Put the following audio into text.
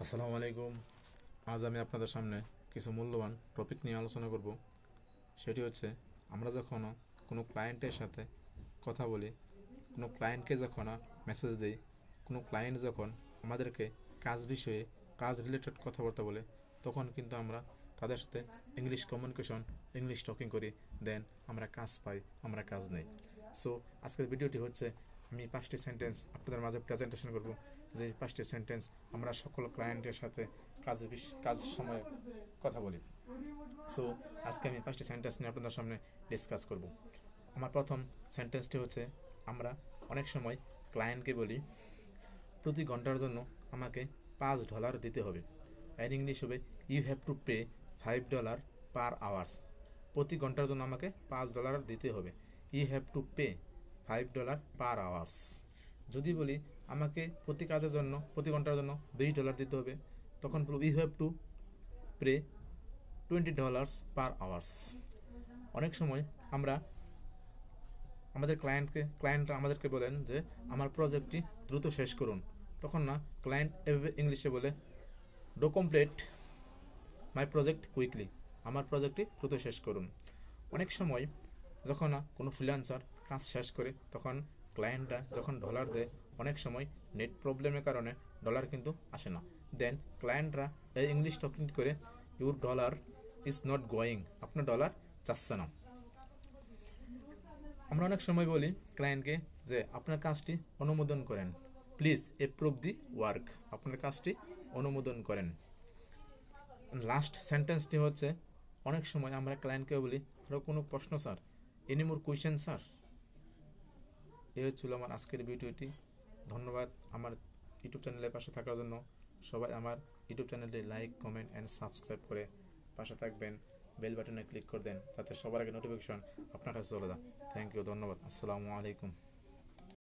আসসালামু আলাইকুম। আজ আমি আপনাদের সামনে কিছু মূল্যবান টপিক নিয়ে আলোচনা করব। সেটি হচ্ছে, আমরা যখন কোনো ক্লায়েন্টের সাথে কথা বলি, কোনো ক্লায়েন্টকে যখন মেসেজ দিই, কোনো ক্লায়েন্ট যখন আমাদেরকে কাজ বিষয়ে কাজ রিলেটেড কথাবার্তা বলে, তখন কিন্তু আমরা তাদের সাথে ইংলিশ কমিউনিকেশন, ইংলিশ টকিং করি। দেন আমরা কাজ পাই, আমরা কাজ নেই। সো আজকের ভিডিওটি হচ্ছে, আমি 5টি সেন্টেন্স আপনাদের মাঝে প্রেজেন্টেশন করব। যে 5টি সেন্টেন্স আমরা সকল ক্লায়েন্টের সাথে কাজ সময়ে কথা বলি। সো আজকে আমি 5টি সেন্টেন্স নিয়ে আপনাদের সামনে ডিসকাস করব। আমার প্রথম সেন্টেন্সটি হচ্ছে, আমরা অনেক সময় ক্লায়েন্টকে বলি, প্রতি ঘন্টার জন্য আমাকে $5 দিতে হবে। এর ইংলিশ হবে, you have to pay $5 per hours. প্রতি ঘন্টার জন্য আমাকে $5 দিতে হবে। You have to pay $5 per hours. যদি বলি আমাকে প্রতি ঘন্টার জন্য $20 দিতে হবে, তখন বলব you have to pay $20 per hours. অনেক সময় আমরা ক্লায়েন্টরা আমাদেরকে বলেন যে আমার প্রজেক্টটি দ্রুত শেষ করুন, তখন না ক্লায়েন্ট এভাবে ইংলিশে বলে, do complete my project quickly. আমার প্রজেক্টটি দ্রুত শেষ করুন। অনেক সময় যখন কোনো ফ্রিল্যান্সার কাজ শেষ করে, তখন ক্লায়েন্টরা যখন ডলার দেয়, অনেক সময় নেট প্রবলেমের কারণে ডলার কিন্তু আসে না। দেন ক্লায়েন্টরা এই ইংলিশ টকিং করে, your dollar is not going, আপনার ডলার যাচ্ছে না। আমরা অনেক সময় বলি ক্লায়েন্টকে যে আপনার কাজটি অনুমোদন করেন, প্লিজ অ্যাপ্রুভ দি ওয়ার্ক, আপনার কাজটি অনুমোদন করেন। লাস্ট সেন্টেন্সটি হচ্ছে, অনেক সময় আমরা ক্লায়েন্টকে বলি, আরও কোনো প্রশ্ন sir, any more question sir. এই হচ্ছিল আমার আজকের ভিডিওটি। ধন্যবাদ আমার ইউটিউব চ্যানেলের পাশে থাকার জন্য। সবাই আমার ইউটিউব চ্যানেলটি লাইক, কমেন্ট অ্যান্ড সাবস্ক্রাইব করে পাশে থাকবেন। বেল বাটনে ক্লিক করে দেন, যাতে সবার আগে নোটিফিকেশন আপনার কাছে চলে যায়। থ্যাংক ইউ, ধন্যবাদ। আসসালামু আলাইকুম।